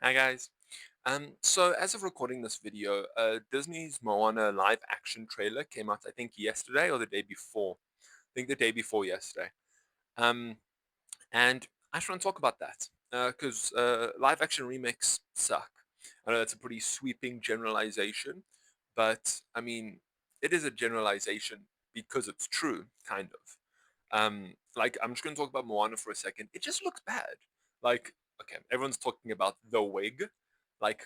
Hi guys. So as of recording this video, Disney's Moana live action trailer came out I think yesterday or the day before. I think the day before yesterday. Um, and I just want to talk about that because live action remakes suck. I know that's a pretty sweeping generalization, but I mean it is a generalization because it's true, kind of. Like I'm just going to talk about Moana for a second. It just looks bad. Like, okay, everyone's talking about the wig. Like,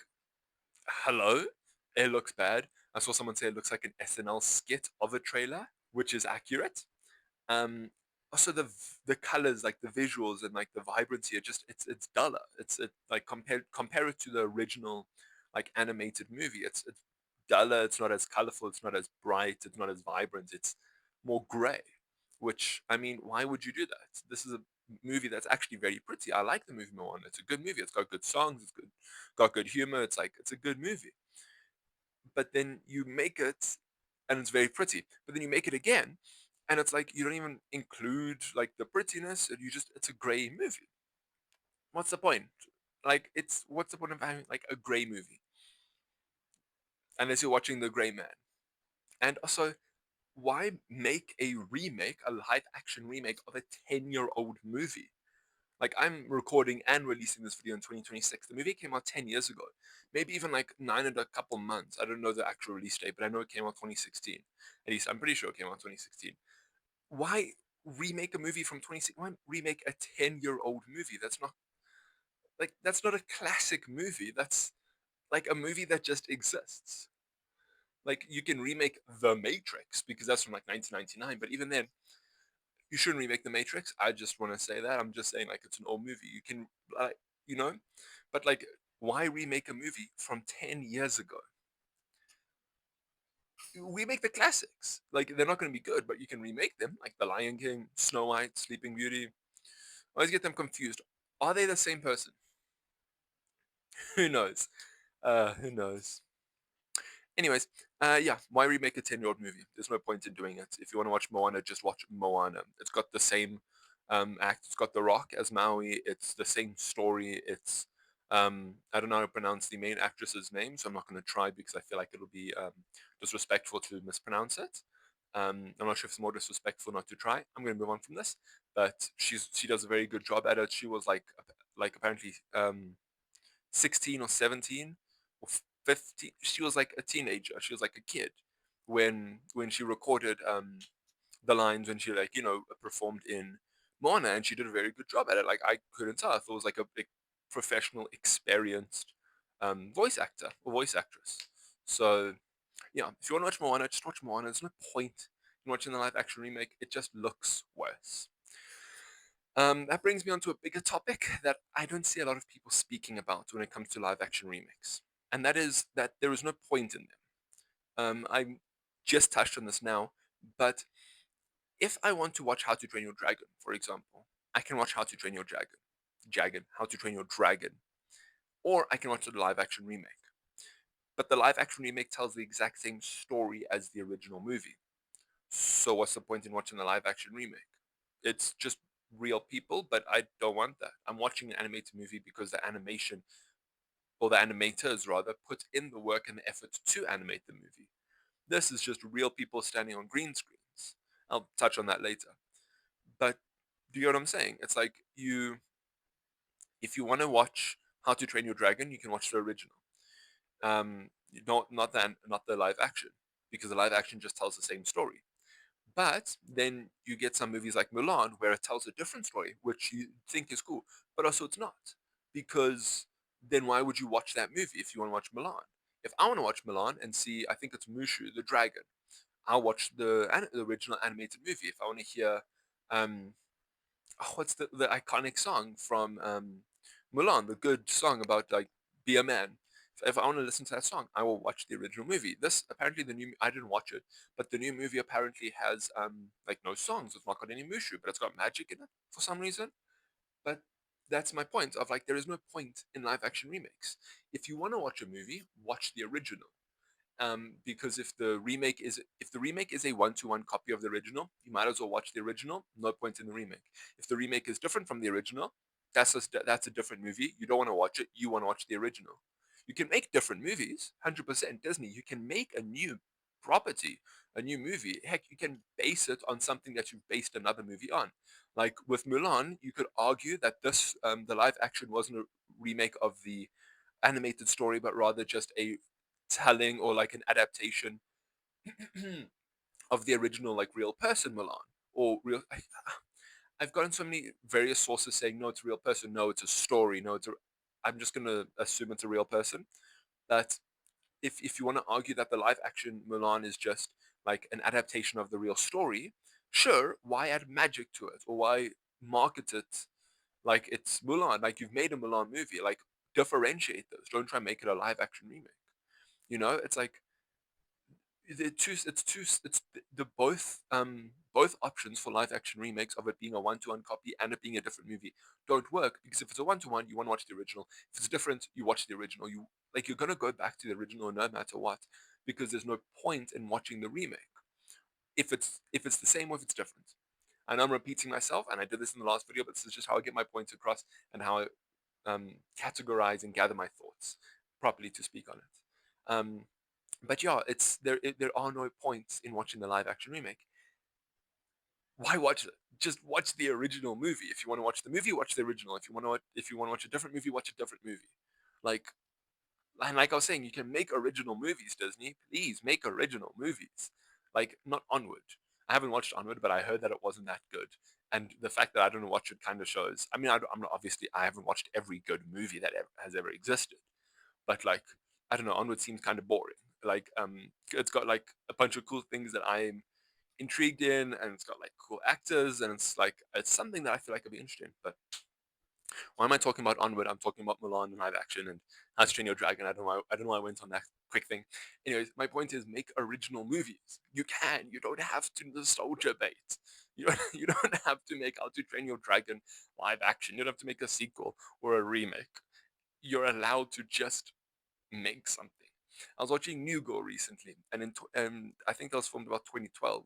hello, it looks bad. I saw someone say it looks like an SNL skit of a trailer, which is accurate. Um, Also the colors, like the visuals and like the vibrancy, it's duller. Like compare it to the original like animated movie. It's duller. It's not as colorful. It's not as bright. It's not as vibrant. It's more gray. Which I mean, why would you do that? This is a movie that's actually very pretty. I like the movie Moana. It's a good movie. It's got good songs. Got good humor. It's a good movie. But then you make it, and it's very pretty. But then you make it again, and it's like you don't even include like the prettiness, and it's a gray movie. What's the point? Like it's what's the point of having like a gray movie unless you're watching The Gray Man? And also, why make a remake, a live action remake of a 10-year-old movie? Like I'm recording and releasing this video in 2026. The movie came out 10 years ago, maybe even like 9 and a couple months. I don't know the actual release date, but I know it came out 2016. At least I'm pretty sure it came out 2016. Why remake a movie from 2016? Why remake a 10-year-old movie? That's not a classic movie. That's like a movie that just exists. Like you can remake The Matrix because that's from like 1999, but even then, you shouldn't remake The Matrix. I just want to say that. I'm just saying like it's an old movie. You can like you know, but like why remake a movie from 10 years ago? Remake the classics. Like they're not going to be good, but you can remake them like The Lion King, Snow White, Sleeping Beauty. I always get them confused. Are they the same person? Who knows? Who knows? Anyways, yeah, why remake a 10-year-old movie? There's no point in doing it. If you want to watch Moana, just watch Moana. It's got the same act. It's got The Rock as Maui. It's the same story. I don't know how to pronounce the main actress's name, so I'm not going to try because I feel like it'll be disrespectful to mispronounce it. I'm not sure if it's more disrespectful not to try. I'm going to move on from this, but she does a very good job at it. She was like apparently 16 or 17 or 15. She was like a teenager. She was like a kid when she recorded the lines when she performed in Moana, and she did a very good job at it. Like I couldn't tell if it was like a big professional, experienced voice actor or voice actress. So yeah, if you want to watch Moana, just watch Moana. There's no point in watching the live action remake. It just looks worse. That brings me on to a bigger topic that I don't see a lot of people speaking about when it comes to live action remakes, and that is that there is no point in them. I just touched on this now, but if I want to watch How to Train Your Dragon, for example, I can watch How to Train Your Dragon, or I can watch the live action remake. But the live action remake tells the exact same story as the original movie. So what's the point in watching the live action remake? It's just real people, but I don't want that. I'm watching an animated movie because the animation, or the animators rather, put in the work and the effort to animate the movie. This is just real people standing on green screens. I'll touch on that later. But do you know what I'm saying? It's like if you want to watch How to Train Your Dragon, you can watch the original. Not the live action, because the live action just tells the same story. But then you get some movies like Mulan where it tells a different story, which you think is cool, but also it's not. Because then why would you watch that movie if you want to watch Mulan? If I want to watch Mulan and see, I think it's Mushu, the dragon, I'll watch the original animated movie. If I want to hear, what's the iconic song from Mulan, the good song about like be a man. If I want to listen to that song, I will watch the original movie. This apparently the new I didn't watch it, but the new movie apparently has like no songs. It's not got any Mushu, but it's got magic in it for some reason. But that's my point of like there is no point in live action remakes. If you want to watch a movie, watch the original. Because if the remake is a one-to-one copy of the original, you might as well watch the original. No point in the remake. If the remake is different from the original, that's a different movie. You don't want to watch it. You want to watch the original. You can make different movies. 100% Disney. You can make a new property, a new movie. Heck, you can base it on something that you've based another movie on. Like with Mulan, you could argue that the live action wasn't a remake of the animated story, but rather just a telling or like an adaptation of the original, like real person Mulan or real. I've gotten so many various sources saying no, it's a real person. No, it's a story. No, I'm just gonna assume it's a real person. That if you want to argue that the live action Mulan is just like an adaptation of the real story, sure. Why add magic to it or why market it like it's Mulan? Like you've made a Mulan movie. Like differentiate those. Don't try and make it a live action remake. It's like it's the both options for live action remakes of it being a one-to-one copy and it being a different movie don't work because if it's a one-to-one you want to watch the original. If it's different you watch the original. You're going to go back to the original no matter what because there's no point in watching the remake if it's the same or if it's different. I know I'm repeating myself and I did this in the last video, but this is just how I get my points across and how I categorize and gather my thoughts properly to speak on it. But yeah, there are no points in watching the live action remake. Why watch it? Just watch the original movie. If you want to watch the movie, watch the original. If you want to watch a different movie, watch a different movie. Like and like I was saying, you can make original movies, Disney. Please make original movies. Like not Onward. I haven't watched Onward, but I heard that it wasn't that good. And the fact that I don't watch it kind of shows. I mean, I'm not obviously I haven't watched every good movie that has ever existed, but like I don't know, Onward seems kind of boring. Like it's got like a bunch of cool things that I'm intrigued in, and it's got like cool actors, and it's something that I feel like I'd be interested in. But why am I talking about Onward? I'm talking about Milan and live action and How to Train Your Dragon. I don't know why I went on that quick thing. Anyways, my point is make original movies. You can. You don't have to nostalgia bait. You don't have to make How to Train Your Dragon live action. You don't have to make a sequel or a remake. You're allowed to just make something. I was watching New Girl recently, and I think that was filmed about 2012.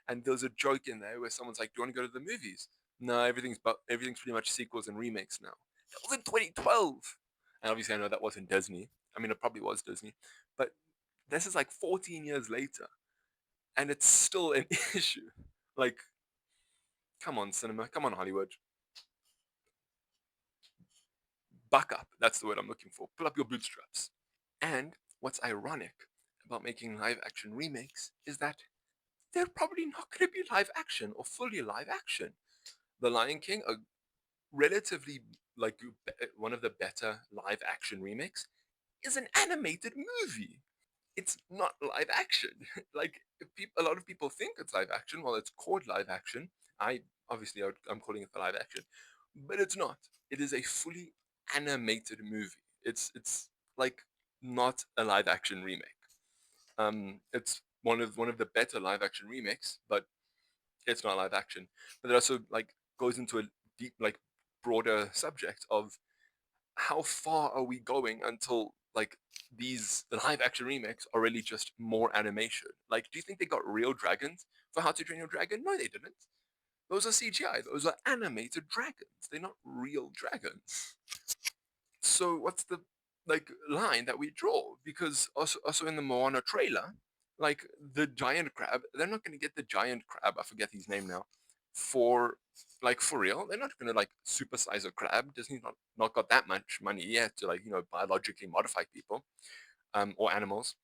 And there's a joke in there where someone's like, "Do you want to go to the movies?" No, everything's pretty much sequels and remakes now. That was in 2012, and obviously I know that wasn't Disney. I mean, it probably was Disney, but this is like 14 years later, and it's still an issue. Like, come on, cinema, come on, Hollywood, buck up. That's the word I'm looking for. Pull up your bootstraps. And what's ironic about making live action remakes is that they're probably not going to be live action or fully live action. The Lion King, a relatively like one of the better live action remakes, is an animated movie. It's not live action. Like a lot of people think it's live action. Well, it's called live action. I obviously I'm calling it the live action, but it's not. It is a fully animated movie. It's like not a live action remake. It's one of the better live action remakes, but it's not live action. But it also like goes into a deep, like broader subject of how far are we going until like these live action remakes are really just more animation? Like, do you think they got real dragons for How to Train Your Dragon? No, they didn't. Those are CGI. Those are animated dragons. They're not real dragons. So what's the like line that we draw? Because also in the Moana trailer, like the giant crab, they're not going to get the giant crab. I forget his name now. For like for real, they're not going to like supersize a crab. Disney's not got that much money yet to like biologically modify people or animals.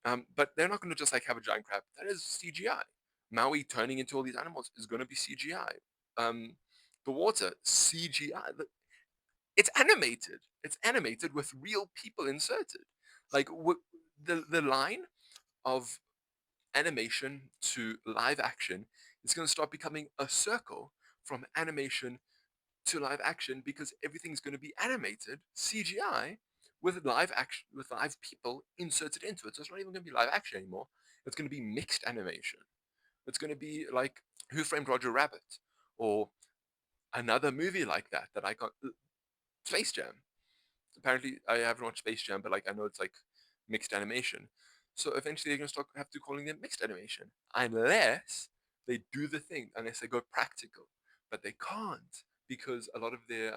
But they're not going to just like have a giant crab. That is CGI. Maui turning into all these animals is going to be CGI. The water CGI. It's animated. It's animated with real people inserted. Like the line of animation to live action is going to start becoming a circle from animation to live action because everything's going to be animated CGI with live action with live people inserted into it. So it's not even going to be live action anymore. It's going to be mixed animation. It's going to be like Who Framed Roger Rabbit or another movie like that I got Space Jam. Apparently I haven't watched Space Jam, but like I know it's like mixed animation. So eventually they're gonna start have to calling it mixed animation, unless they do the thing, unless they go practical. But they can't because a lot of their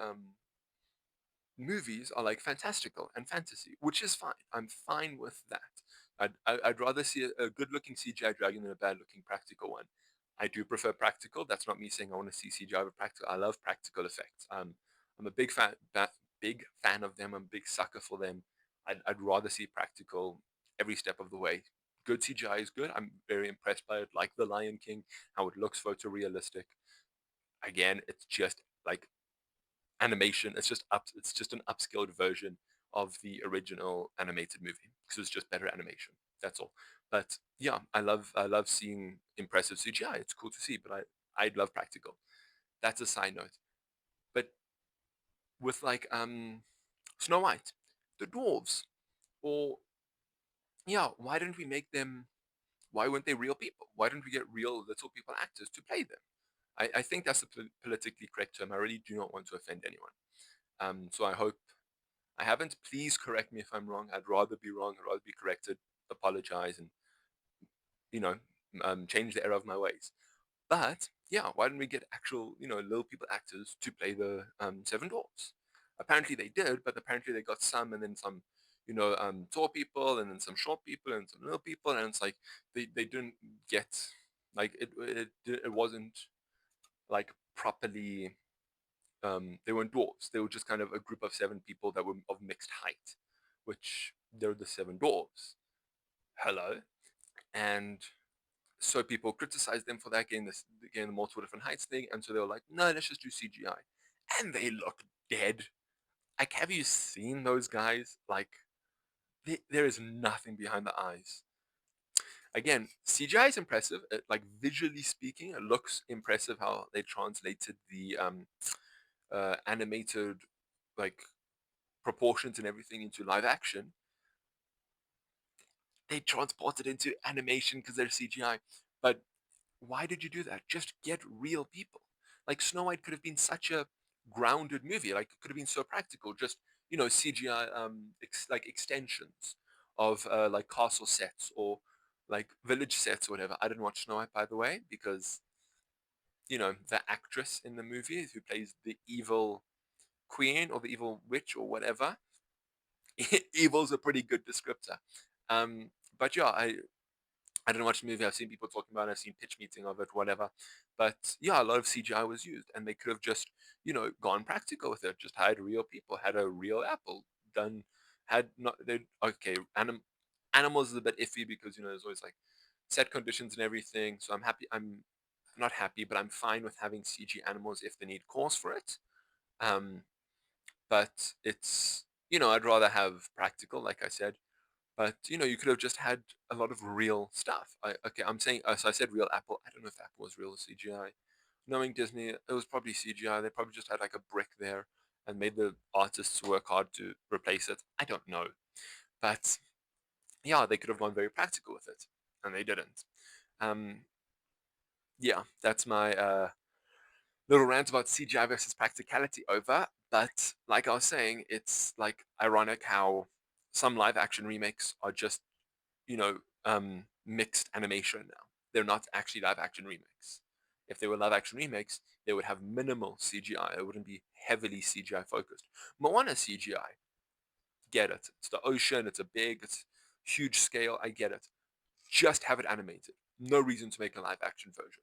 movies are like fantastical and fantasy, which is fine. I'm fine with that. I'd rather see a good-looking CGI dragon than a bad-looking practical one. I do prefer practical. That's not me saying I want to see CGI over practical. I love practical effects. I'm a big fan of them. I'm a big sucker for them. I'd rather see practical every step of the way. Good CGI is good. I'm very impressed by it, like The Lion King, how it looks photorealistic. Again, it's just like animation. It's just an upscaled version of the original animated movie because it's just better animation. That's all. But yeah, I love seeing impressive CGI. It's cool to see, but I'd love practical. That's a side note. But with like Snow White, the dwarves, or yeah, why didn't we make them? Why weren't they real people? Why didn't we get real little people actors to play them? I think that's a politically correct term. I really do not want to offend anyone. So I hope I haven't. Please correct me if I'm wrong. I'd rather be wrong. I'd rather be corrected, apologize, and you know, change the error of my ways. But yeah, why didn't we get actual, little people actors to play the Seven Dwarfs? Apparently they did, but apparently they got some, and then some, tall people, and then some short people, and some little people, and it's like they didn't get like it wasn't like properly. They weren't dwarves. They were just kind of a group of seven people that were of mixed height, which they're the seven dwarves. Hello, and so people criticized them for that, getting the multiple different heights thing, and so they were like, no, let's just do CGI, and they look dead. Like, have you seen those guys? Like, there is nothing behind the eyes. Again, CGI is impressive. Like visually speaking, it looks impressive how they translated the animated like proportions and everything into live action. They transported into animation because they're CGI. But why did you do that? Just get real people. Like Snow White could have been such a grounded movie. Like it could have been so practical. Just CGI like extensions of like castle sets or like village sets or whatever. I didn't watch Snow White by the way because the actress in the movie who plays the evil queen or the evil witch or whatever. Evil's a pretty good descriptor. But yeah, I didn't watch the movie. I've seen people talking about it. I've seen pitch meeting of it, whatever. But yeah, a lot of CGI was used, and they could have just, gone practical with it. Just hired real people, had a real apple, done, had not. They okay. Animals is a bit iffy because there's always like set conditions and everything. So I'm happy. I'm not happy, but I'm fine with having CG animals if they need cause for it. Um, but it's I'd rather have practical, like I said. But you could have just had a lot of real stuff. Okay, I'm saying so. I said real Apple. I don't know if Apple was real CGI. Knowing Disney, it was probably CGI. They probably just had like a brick there and made the artists work hard to replace it. I don't know, but yeah, they could have gone very practical with it, and they didn't. Um, yeah, that's my little rant about CGI versus practicality over. But like I was saying, it's like ironic how some live action remakes are just mixed animation now. They're not actually live action remakes. If they were live action remakes, they would have minimal CGI. It wouldn't be heavily CGI focused. Moana CGI, get it. It's the ocean. It's huge scale. I get it. Just have it animated. No reason to make a live action version.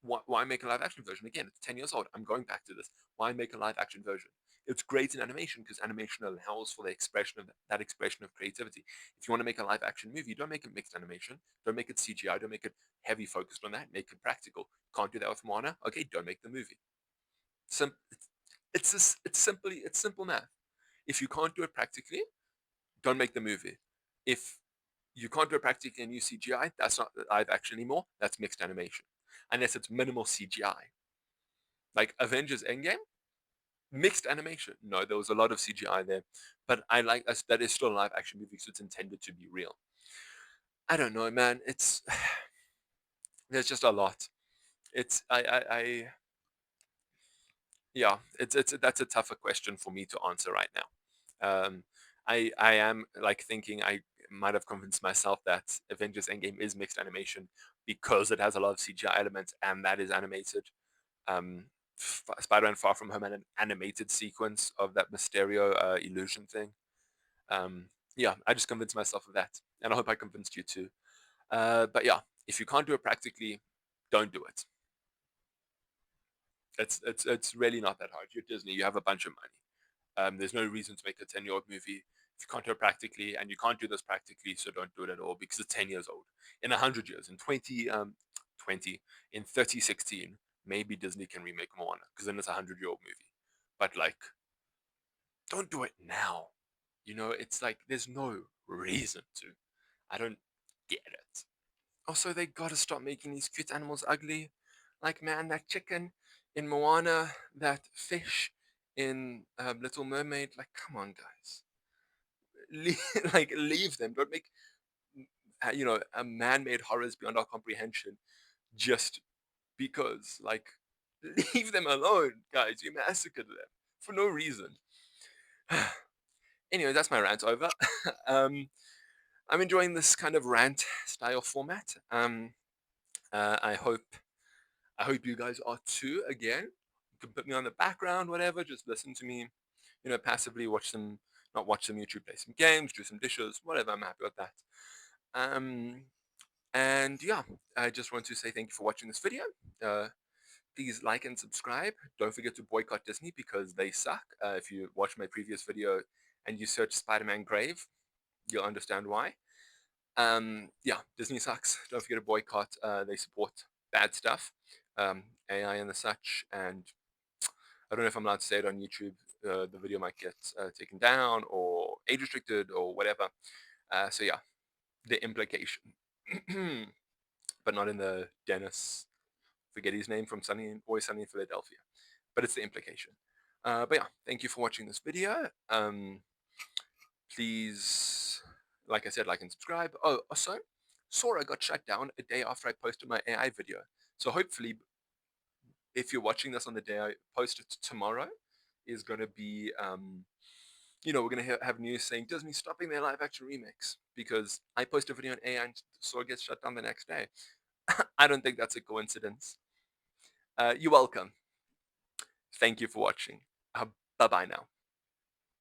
Why make a live action version? Again, it's 10 years old. I'm going back to this. Why make a live action version? It's great in animation because animation allows for the expression of that expression of creativity. If you want to make a live action movie, don't make it mixed animation. Don't make it CGI. Don't make it heavy focused on that. Make it practical. Can't do that with Moana. Okay, don't make the movie. It's simple math. If you can't do it practically, don't make the movie. If you can't do it practically and use CGI, that's not live action anymore. That's mixed animation. Unless it's minimal CGI. Like Avengers Endgame, mixed animation. No, there was a lot of CGI there, but I like that is still a live action movie, so it's intended to be real. I don't know, man. It's there's just a lot. It's I yeah. It's that's a tougher question for me to answer right now. I am like thinking I might have convinced myself that Avengers Endgame is mixed animation because it has a lot of CGI elements and that is animated. Um, Spider-Man Far From Home, and an animated sequence of that Mysterio illusion thing. Yeah, I just convinced myself of that, and I hope I convinced you too. But yeah, if you can't do it practically, don't do it. It's really not that hard. You're Disney. You have a bunch of money. There's no reason to make a 10-year-old movie if you can't do it practically, and you can't do this practically, so don't do it at all because it's 10 years old. In 100 years, in 20, in 3016, maybe Disney can remake Moana because then it's a 100-year-old movie. But like, don't do it now. It's like there's no reason to. I don't get it. Also, they gotta stop making these cute animals ugly. Like, man, that chicken in Moana, that fish in Little Mermaid. Like, come on, guys. Leave them. Don't make, a man-made horrors beyond our comprehension just because. Like, leave them alone, guys. You massacred them for no reason. Anyway, that's my rant over. I'm enjoying this kind of rant style format. Uh, I hope I hope you guys are too. Again, you can put me on the background, whatever. Just listen to me, passively watch some, not watch some YouTube, play some games, do some dishes, whatever. I'm happy with that. Um, and yeah, I just want to say thank you for watching this video. Uh, please like and subscribe. Don't forget to boycott Disney because they suck. If you watch my previous video and you search Spider-Man Grave, you'll understand why. Yeah, Disney sucks. Don't forget to boycott. They support bad stuff, AI and the such. And I don't know if I'm allowed to say it on YouTube. The video might get taken down or age restricted or whatever. So yeah, the implication, but not in the Dennis. Forget his name from Always Sunny in Philadelphia, but it's the implication. But yeah, thank you for watching this video. Please, like I said, like and subscribe. Oh, also, Sora got shut down a day after I posted my AI video. So hopefully, if you're watching this on the day I post it tomorrow, is going to be, we're going to have news saying Disney stopping their live action remakes because I post a video on AI and Sora gets shut down the next day. I don't think that's a coincidence. You're welcome. Thank you for watching. Bye bye now.